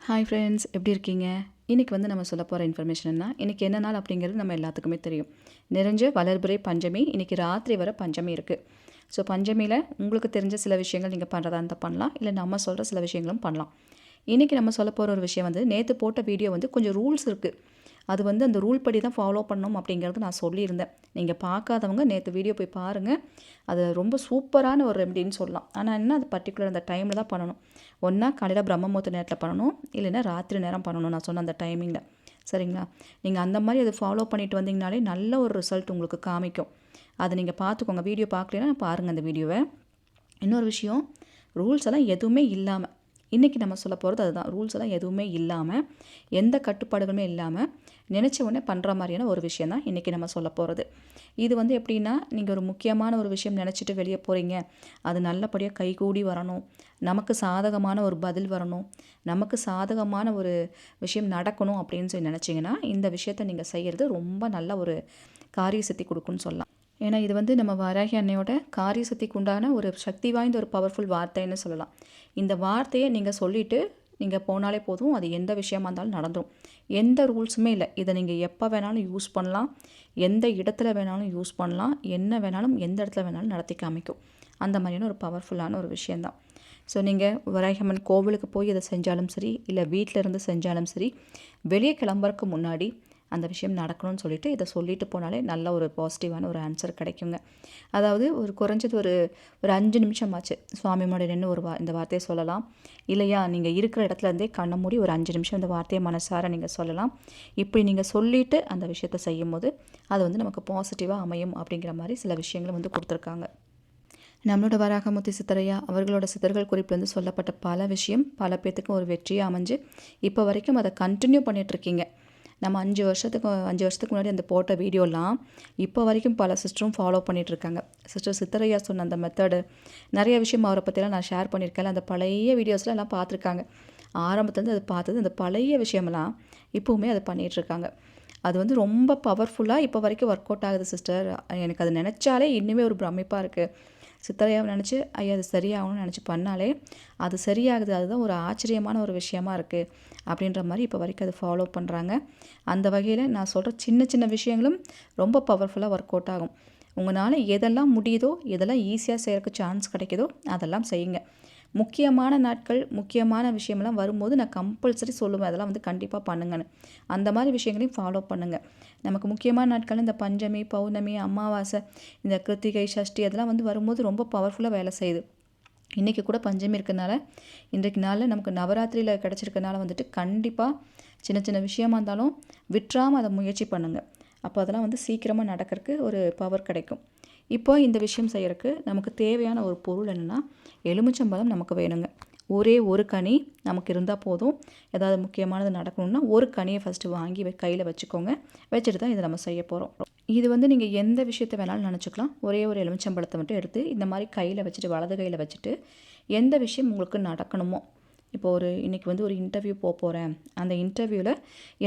Hi friends, எப்படி இருக்கீங்க? இன்றைக்கி நம்ம சொல்ல போகிற இன்ஃபர்மேஷன் இன்றைக்கி என்ன நாள் அப்படிங்கிறது நம்ம எல்லாத்துக்குமே தெரியும். நிறைஞ்ச வளர்பிறை பஞ்சமி, இன்றைக்கி ராத்திரி வர பஞ்சமி இருக்குது. ஸோ பஞ்சமியில் உங்களுக்கு தெரிஞ்ச சில விஷயங்கள் நீங்கள் பண்ணுறதா இருந்தால் பண்ணலாம், இல்லை நம்ம சொல்கிற சில விஷயங்களும் பண்ணலாம். இன்றைக்கி நம்ம சொல்ல போகிற ஒரு விஷயம் நேற்று போட்ட வீடியோ கொஞ்சம் ரூல்ஸ் இருக்குது. அது அந்த ரூல் படி தான் ஃபாலோ பண்ணணும் அப்படிங்கிறது நான் சொல்லியிருந்தேன். நீங்கள் பார்க்காதவங்க நேற்று வீடியோ போய் பாருங்கள். அது ரொம்ப சூப்பரான ஒரு ரெமெடின்னு சொல்லலாம். ஆனால் என்ன, அது பர்டிகுலர் அந்த டைமில் தான் பண்ணணும். ஒன்றா காலையில் பிரம்ம முகூர்த்த நேரத்தில் பண்ணணும், இல்லைன்னா ராத்திரி நேரம் பண்ணணும் நான் சொன்ன அந்த டைமிங்கில். சரிங்களா? நீங்கள் அந்த மாதிரி அதை ஃபாலோ பண்ணிட்டு வந்தீங்கனாலே நல்ல ஒரு ரிசல்ட் உங்களுக்கு காமிக்கும். அதை நீங்கள் பார்த்துக்கோங்க. வீடியோ பார்க்கலன்னா பாருங்கள் அந்த வீடியோவை. இன்னொரு விஷயம், ரூல்ஸ் எல்லாம் எதுவுமே இல்லாமல் இன்றைக்கி நம்ம சொல்ல போகிறது அதுதான். ரூல்ஸ் எல்லாம் எதுவுமே இல்லாமல், எந்த கட்டுப்பாடுகளுமே இல்லாமல், நினச்ச உடனே பண்ணுற மாதிரியான ஒரு விஷயம் தான் இன்றைக்கி நம்ம சொல்ல போகிறது. இது எப்படின்னா, நீங்கள் ஒரு முக்கியமான ஒரு விஷயம் நினச்சிட்டு வெளியே போகிறீங்க, அது நல்லபடியாக கைகூடி வரணும், நமக்கு சாதகமான ஒரு பதில் வரணும், நமக்கு சாதகமான ஒரு விஷயம் நடக்கணும் அப்படின்னு சொல்லி நினச்சிங்கன்னா, இந்த விஷயத்தை நீங்கள் செய்கிறது ரொம்ப நல்ல ஒரு காரிய சித்தி கொடுக்குன்னு சொல்லலாம். ஏன்னா இது நம்ம வராகி அன்னையோட காரிய சக்திக்கு உண்டான ஒரு சக்தி வாய்ந்த ஒரு பவர்ஃபுல் வார்த்தைன்னு சொல்லலாம். இந்த வார்த்தையை நீங்கள் சொல்லிவிட்டு நீங்கள் போனாலே போதும், அது எந்த விஷயமா இருந்தாலும் நடந்துடும். எந்த ரூல்ஸுமே இல்லை. இதை நீங்கள் எப்போ வேணாலும் யூஸ் பண்ணலாம், எந்த இடத்துல வேணாலும் யூஸ் பண்ணலாம், என்ன வேணாலும் எந்த இடத்துல வேணாலும் நடத்தி காமிக்கும். அந்த மாதிரியான ஒரு பவர்ஃபுல்லான ஒரு விஷயந்தான். ஸோ நீங்கள் வராகி அம்மன் கோவிலுக்கு போய் இதை செஞ்சாலும் சரி, இல்லை வீட்டில் இருந்து செஞ்சாலும் சரி, வெளியே கிளம்புறதுக்கு முன்னாடி அந்த விஷயம் நடக்கணும்னு சொல்லிட்டு இதை சொல்லிட்டு போனாலே நல்ல ஒரு பாசிட்டிவான ஒரு ஆன்சர் கிடைக்குங்க. அதாவது ஒரு குறைஞ்சது ஒரு 5 நிமிஷம் ஆச்சு சுவாமி முன்னாடி நின்று இந்த வார்த்தையை சொல்லலாம். இல்லையா, நீங்கள் இருக்கிற இடத்துல இருந்தே கண்ணை மூடி ஒரு 5 நிமிஷம் இந்த வார்த்தையை மனசார நீங்கள் சொல்லலாம். இப்படி நீங்கள் சொல்லிவிட்டு அந்த விஷயத்தை செய்யும் போது அது நமக்கு பாசிட்டிவாக அமையும் அப்படிங்கிற மாதிரி சில விஷயங்களை கொடுத்துருக்காங்க. நம்மளோட வராகமுத்தி சித்தரையா அவர்களோட சித்தர்கள் குறிப்பில் சொல்லப்பட்ட பல விஷயம் பல பேர்த்துக்கும் ஒரு வெற்றியாக அமைஞ்சு இப்போ வரைக்கும் அதை கண்டினியூ பண்ணிகிட்ருக்கீங்க. நம்ம 5 வருஷத்துக்கு முன்னாடி அந்த போட்ட வீடியோலாம் இப்போ வரைக்கும் பல சிஸ்டரும் ஃபாலோ பண்ணிகிட்ருக்காங்க. சிஸ்டர் சித்தரையா சொன்ன அந்த மெத்தடு நிறைய விஷயம் அவரை பற்றிலாம் நான் ஷேர் பண்ணியிருக்கேன். அந்த பழைய வீடியோஸ்லாம் எல்லாம் பார்த்துருக்காங்க. ஆரம்பத்துலேருந்து அது பார்த்தது அந்த பழைய விஷயமெல்லாம் இப்போவுமே அது பண்ணிகிட்ருக்காங்க. அது ரொம்ப பவர்ஃபுல்லாக இப்போ வரைக்கும் ஒர்க் அவுட் ஆகுது சிஸ்டர். எனக்கு அது நினச்சாலே இன்னுமே ஒரு பிரமிப்பாக இருக்குது. சித்தரையாவை நினச்சி ஐயா அது சரியாகணும்னு நினச்சி பண்ணாலே அது சரியாகுது. அதுதான் ஒரு ஆச்சரியமான ஒரு விஷயமா இருக்குது அப்படின்ற மாதிரி இப்போ வரைக்கும் அது ஃபாலோ பண்ணுறாங்க. அந்த வகையில் நான் சொல்கிற சின்ன சின்ன விஷயங்களும் ரொம்ப பவர்ஃபுல்லாக ஒர்க் அவுட் ஆகும். உங்களால் எதெல்லாம் முடியுதோ, எதெல்லாம் ஈஸியாக செய்கிறதுக்கு சான்ஸ் கிடைக்குதோ அதெல்லாம் செய்யுங்க. முக்கியமான நாட்கள், முக்கியமான விஷயமெல்லாம் வரும்போது நான் கம்பல்சரி சொல்லுவேன், அதெல்லாம் கண்டிப்பாக பண்ணுங்கன்னு. அந்த மாதிரி விஷயங்களையும் ஃபாலோ பண்ணுங்கள். நமக்கு முக்கியமான நாட்கள் இந்த பஞ்சமி, பௌர்ணமி, அமாவாசை, இந்த கிருத்திகை, சஷ்டி அதெல்லாம் வரும்போது ரொம்ப பவர்ஃபுல்லாக வேலை செய்யுது. இன்றைக்கி கூட பஞ்சமி இருக்கிறனால, இன்றைக்கு நாளில் நமக்கு நவராத்திரியில் கிடச்சிருக்கனால கண்டிப்பாக சின்ன சின்ன விஷயமா இருந்தாலும் விட்டுறாமல் அதை முயற்சி பண்ணுங்கள். அப்போ அதெல்லாம் சீக்கிரமாக நடக்கிறதுக்கு ஒரு பவர் கிடைக்கும். இப்போ இந்த விஷயம் செய்கிறதுக்கு நமக்கு தேவையான ஒரு பொருள் என்னென்னா, எலுமிச்சம்பழம் நமக்கு வேணுங்க. ஒரே ஒரு கனி நமக்கு இருந்தால் போதும். ஏதாவது முக்கியமானது நடக்கணும்னா ஒரு கனியை ஃபஸ்ட்டு வாங்கி கையில் வச்சுக்கோங்க. வச்சுட்டு தான் இதை நம்ம செய்ய போகிறோம். இது நீங்கள் எந்த விஷயத்தை வேணாலும் நினச்சிக்கலாம். ஒரே ஒரு எலுமிச்சம்பழத்தை மட்டும் எடுத்து இந்த மாதிரி கையில் வச்சுட்டு, வலது கையில் வச்சுட்டு, எந்த விஷயம் உங்களுக்கு நடக்கணுமோ, இப்போ இன்றைக்கி ஒரு இன்டர்வியூ போகிறேன், அந்த இன்டர்வியூவில்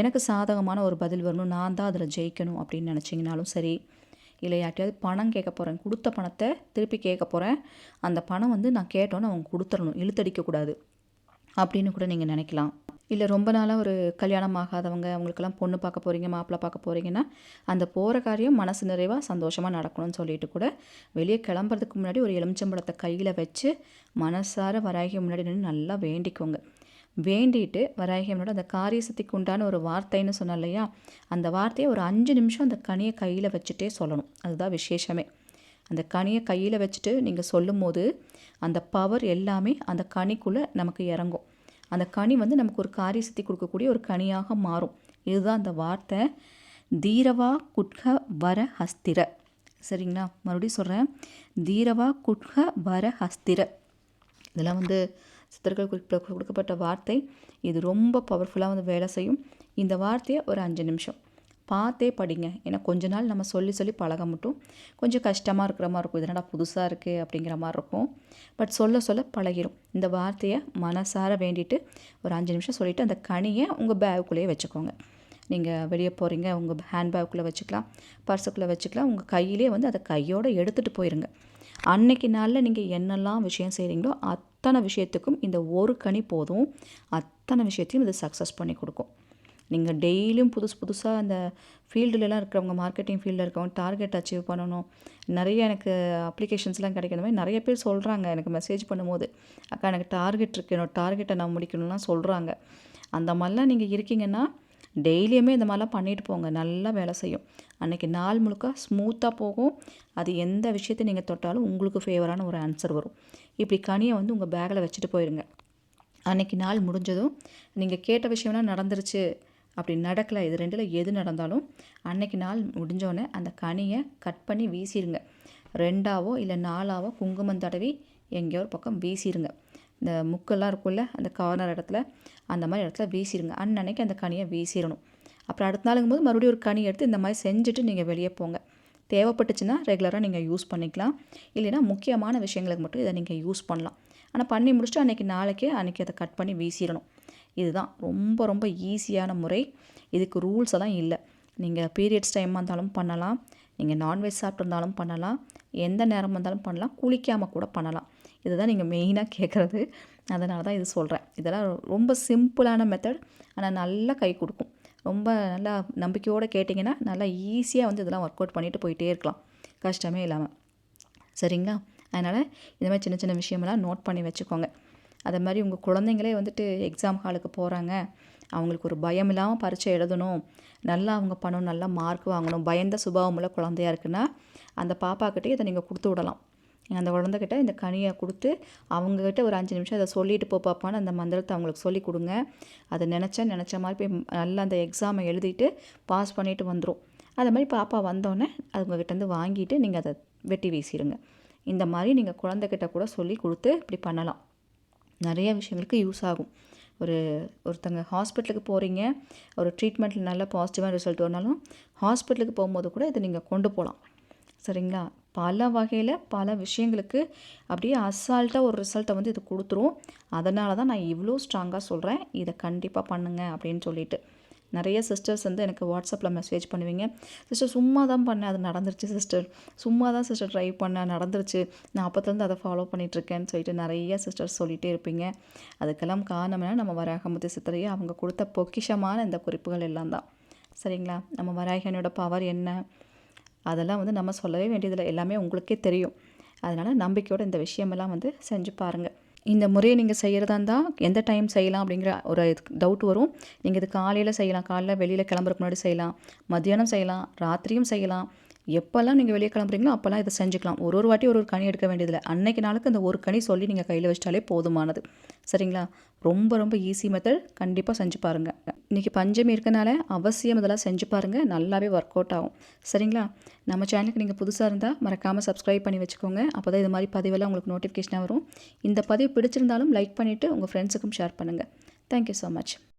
எனக்கு சாதகமான ஒரு பதில் வரணும், நான் தான் அதில் ஜெயிக்கணும் அப்படின்னு நினச்சிங்கனாலும் சரி, இல்லை யார்ட்டையாவது பணம் கேட்க போகிறேன், கொடுத்த பணத்தை திருப்பி கேட்க போகிறேன், அந்த பணம் நான் கேட்டோன்னு அவங்க கொடுத்துடணும், இழுத்தடிக்கக்கூடாது அப்படின்னு கூட நீங்கள் நினைக்கலாம். இல்லை ரொம்ப நாளாக ஒரு கல்யாணம் ஆகாதவங்க, அவங்களுக்கெல்லாம் பொண்ணு பார்க்க போகிறீங்க, மாப்பிள்ளை பார்க்க போகிறீங்கன்னா, அந்த போகிற காரியம் மனசு நிறைவாக சந்தோஷமாக நடக்கணும்னு சொல்லிட்டு கூட வெளியே கிளம்புறதுக்கு முன்னாடி ஒரு எலுமிச்சம்பழத்தை கையில் வச்சு மனசார வராகி முன்னாடி நின்று நல்லா வேண்டிக்கோங்க. வேண்டிட்டு வராகியம்மனோட அந்த காரியசக்திக்கு உண்டான ஒரு வார்த்தைன்னு சொன்னோம் இல்லையா, அந்த வார்த்தையை ஒரு 5 நிமிஷம் அந்த கனியை கையில் வச்சுட்டே சொல்லணும். அதுதான் விசேஷமே. அந்த கனியை கையில் வச்சுட்டு நீங்கள் சொல்லும் போது அந்த பவர் எல்லாமே அந்த கனிக்குள்ளே நமக்கு இறங்கும். அந்த கனி நமக்கு ஒரு காரியசக்தி கொடுக்கக்கூடிய ஒரு கனியாக மாறும். இதுதான் அந்த வார்த்தை. தீரவா குட்க வர ஹஸ்திர. சரிங்களா? மறுபடியும் சொல்கிறேன். தீரவா குட்க வர ஹஸ்திர. இதெல்லாம் சித்தர்கள் கொடுக்கப்பட்ட வார்த்தை. இது ரொம்ப பவர்ஃபுல்லாக வேலை செய்யும். இந்த வார்த்தையை ஒரு 5 நிமிஷம் பார்த்தே படிங்க. ஏன்னா கொஞ்ச நாள் நம்ம சொல்லி சொல்லி பழக மட்டும் கொஞ்சம் கஷ்டமாக இருக்கிற மாதிரி இருக்கும். இதனடா புதுசாக இருக்குது அப்படிங்கிற மாதிரி இருக்கும். பட் சொல்ல சொல்ல பழகிடும். இந்த வார்த்தையை மனசார வேண்டிட்டு ஒரு 5 நிமிஷம் சொல்லிவிட்டு அந்த கனியை உங்கள் பேக்குள்ளேயே வச்சுக்கோங்க. நீங்கள் வெளியே போகிறீங்க, உங்கள் ஹேண்ட் பேக்குள்ளே வச்சுக்கலாம், பர்ஸுக்குள்ளே வச்சுக்கலாம். உங்கள் கையிலே அதை கையோடு எடுத்துகிட்டு போயிருங்க. அன்னைக்கு நாளில் நீங்கள் என்னெல்லாம் விஷயம் செய்கிறீங்களோ அத்தனை விஷயத்துக்கும் இந்த ஒரு கனி போதும். அத்தனை விஷயத்தையும் இது சக்ஸஸ் பண்ணி கொடுக்கும். நீங்கள் டெய்லியும் புதுசு புதுசாக அந்த ஃபீல்டுலலாம் இருக்கிறவங்க, மார்க்கெட்டிங் ஃபீல்டில் இருக்கவங்க டார்கெட் அச்சீவ் பண்ணணும். நிறைய எனக்கு அப்ளிகேஷன்ஸ்லாம் கிடைக்கிற மாதிரி நிறைய பேர் சொல்கிறாங்க. எனக்கு மெசேஜ் பண்ணும்போது, அக்கா எனக்கு டார்கெட் இருக்குது, என்னோட டார்கெட்டை நான் முடிக்கணும்லாம் சொல்கிறாங்க. அந்த மாதிரிலாம் நீங்கள் இருக்கீங்கன்னா டெய்லியுமே இந்த மாதிரிலாம் பண்ணிட்டு போங்க. நல்லா வேலை செய்யும். அன்றைக்கி நாள் முழுக்க ஸ்மூத்தாக போகும். அது எந்த விஷயத்தை நீங்கள் தொட்டாலும் உங்களுக்கு ஃபேவரான ஒரு ஆன்சர் வரும். இப்படி கனியை வந்து உங்கள் பேக்கில் வச்சுட்டு போயிருங்க. அன்றைக்கி நாள் முடிஞ்சதும் நீங்கள் கேட்ட விஷயம்லாம் நடந்துருச்சு, அப்படி நடக்கலை, இது ரெண்டில் எது நடந்தாலும் அன்றைக்கி நாள் முடிஞ்சோடனே அந்த கனியை கட் பண்ணி வீசிடுங்க. 2ஆவோ இல்லை 4ஆவோ குங்குமம் தடவி எங்கேயோ ஒரு பக்கம் வீசிடுங்க. இந்த முக்கெல்லாம் இருக்கும்ல, அந்த கார்னர் இடத்துல, அந்த மாதிரி இடத்துல வீசிடுங்க. அன்னன்னைக்கு அந்த கனியை வீசிடணும். அப்புறம் அடுத்த நாளுங்கும்போது மறுபடியும் ஒரு கனி எடுத்து இந்த மாதிரி செஞ்சுட்டு நீங்கள் வெளியே போங்க. தேவைப்பட்டுச்சுன்னா ரெகுலராக நீங்கள் யூஸ் பண்ணிக்கலாம். இல்லைன்னா முக்கியமான விஷயங்களுக்கு மட்டும் இதை நீங்கள் யூஸ் பண்ணலாம். ஆனால் பண்ணி முடிச்சுட்டு அன்றைக்கி அதை கட் பண்ணி வீசிடணும். இதுதான் ரொம்ப ரொம்ப ஈஸியான முறை. இதுக்கு ரூல்ஸ் எல்லாம் இல்லை. நீங்கள் பீரியட்ஸ் டைமாக இருந்தாலும் பண்ணலாம், நீங்கள் நான்வெஜ் சாப்பிட்ருந்தாலும் பண்ணலாம், எந்த நேரம் வந்தாலும் பண்ணலாம், குளிக்காமல் கூட பண்ணலாம். இதுதான் நீங்கள் மெயினாக கேட்குறது. அதனால தான் இது சொல்கிறேன். இதெல்லாம் ரொம்ப சிம்பிளான மெத்தட், ஆனால் நல்லா கை கொடுக்கும். ரொம்ப நல்லா நம்பிக்கையோடு கேட்டிங்கன்னா நல்லா ஈஸியாக வந்து இதெல்லாம் ஒர்க் அவுட் பண்ணிவிட்டு போயிட்டே இருக்கலாம், கஷ்டமே இல்லாமல். சரிங்களா? அதனால் இந்த மாதிரி சின்ன சின்ன விஷயமெல்லாம் நோட் பண்ணி வச்சுக்கோங்க. அதே மாதிரி உங்கள் குழந்தைங்களே வந்துட்டு எக்ஸாம் ஹாலுக்கு போகிறாங்க, அவங்களுக்கு ஒரு பயம் இல்லாமல் பரீட்சை எழுதணும், நல்லா அவங்க பண்ணணும், நல்லா மார்க் வாங்கணும், பயந்த சுபாவமுள்ள குழந்தையா இருக்குன்னா அந்த பாப்பாக்கிட்டே இதை நீங்கள் கொடுத்து விடலாம். அந்த குழந்தைகிட்ட இந்த கனியை கொடுத்து அவங்கக்கிட்ட ஒரு 5 நிமிஷம் அதை சொல்லிட்டு போ பாப்பான்னு அந்த மந்திரத்தை அவங்களுக்கு சொல்லி கொடுங்க. அதை நினச்ச மாதிரி போய் நல்லா அந்த எக்ஸாமை எழுதிட்டு பாஸ் பண்ணிவிட்டு வந்துடும். அது மாதிரி பாப்பா வந்தோடனே அவங்கக்கிட்டேருந்து வாங்கிட்டு நீங்கள் அதை வெட்டி வீசிடுங்க. இந்த மாதிரி நீங்கள் குழந்தைகிட்ட கூட சொல்லி கொடுத்து இப்படி பண்ணலாம். நிறைய விஷயங்களுக்கு யூஸ் ஆகும். ஒருத்தங்க ஹாஸ்பிட்டலுக்கு போகிறீங்க, ஒரு ட்ரீட்மெண்ட்டில் நல்ல பாசிட்டிவாக ரிசல்ட் வரனாலும் ஹாஸ்பிட்டலுக்கு போகும்போது கூட இதை நீங்கள் கொண்டு போகலாம். சரிங்களா? பல வகையில் பல விஷயங்களுக்கு அப்படியே அசால்ட்டாக ஒரு ரிசல்ட்டை வந்து இது கொடுத்துரும். அதனால தான் நான் இவ்வளோ ஸ்ட்ராங்காக சொல்கிறேன், இதை கண்டிப்பாக பண்ணுங்க அப்படின்னு சொல்லிட்டு. நிறைய சிஸ்டர்ஸ் வந்து எனக்கு வாட்ஸ்அப்பில் மெசேஜ் பண்ணுவீங்க, சிஸ்டர் சும்மா தான் பண்ணேன், அது நடந்துருச்சு சிஸ்டர், சும்மா தான் சிஸ்டர் ட்ரை பண்ணேன், நடந்துருச்சு, நான் அப்போத்துலேருந்து அதை ஃபாலோ பண்ணிகிட்ருக்கேன்னு சொல்லிட்டு நிறைய சிஸ்டர்ஸ் சொல்லிகிட்டே இருப்பீங்க. அதுக்கெல்லாம் காரணம் என்ன, நம்ம வராகமுத்து சித்தரையே அவங்க கொடுத்த பொக்கிஷமான இந்த குறிப்புகள் எல்லாம் தான். சரிங்களா? நம்ம வராகியனோட பவர் என்ன, அதெல்லாம் வந்து நம்ம சொல்லவே வேண்டியதில்லை, எல்லாமே உங்களுக்கே தெரியும். அதனால் நம்பிக்கையோடு இந்த விஷயமெல்லாம் வந்து செஞ்சு பாருங்கள். இந்த முறையை நீங்கள் செய்கிறதா இருந்தால் எந்த டைம் செய்யலாம் அப்படிங்கிற ஒரு டவுட் வரும். நீங்கள் இது காலையில் செய்யலாம், காலையில் வெளியில் கிளம்புறதுக்கு முன்னாடி செய்யலாம், மத்தியானம் செய்யலாம், ராத்திரியும் செய்யலாம். எப்போல்லாம் நீங்கள் வெளியே கிளம்புறீங்களோ அப்போல்லாம் இதை செஞ்சுக்கலாம். ஒரு வாட்டி ஒரு கனி எடுக்க வேண்டியதில்லை. அன்னைக்கு நாளுக்கு அந்த ஒரு கனி சொல்லி நீங்கள் கையில் வச்சிட்டாலே போதுமானது. சரிங்களா? ரொம்ப ரொம்ப ஈஸி மெத்தட், கண்டிப்பாக செஞ்சு பாருங்கள். இன்றைக்கி பஞ்சமி இருக்கனால அவசியம் இதெல்லாம் செஞ்சு பாருங்கள், நல்லாவே ஒர்க் அவுட் ஆகும். சரிங்களா? நம்ம சேனலுக்கு நீங்கள் புதுசாக இருந்தால் மறக்காமல் சப்ஸ்கிரைப் பண்ணி வச்சுக்கோங்க. அப்போ தான் இது மாதிரி பதிவெல்லாம் உங்களுக்கு நோட்டிஃபிகேஷனாக வரும். இந்த பதிவு பிடிச்சிருந்தாலும் லைக் பண்ணிவிட்டு உங்கள் ஃப்ரெண்ட்ஸுக்கும் ஷேர் பண்ணுங்கள். Thank you so much.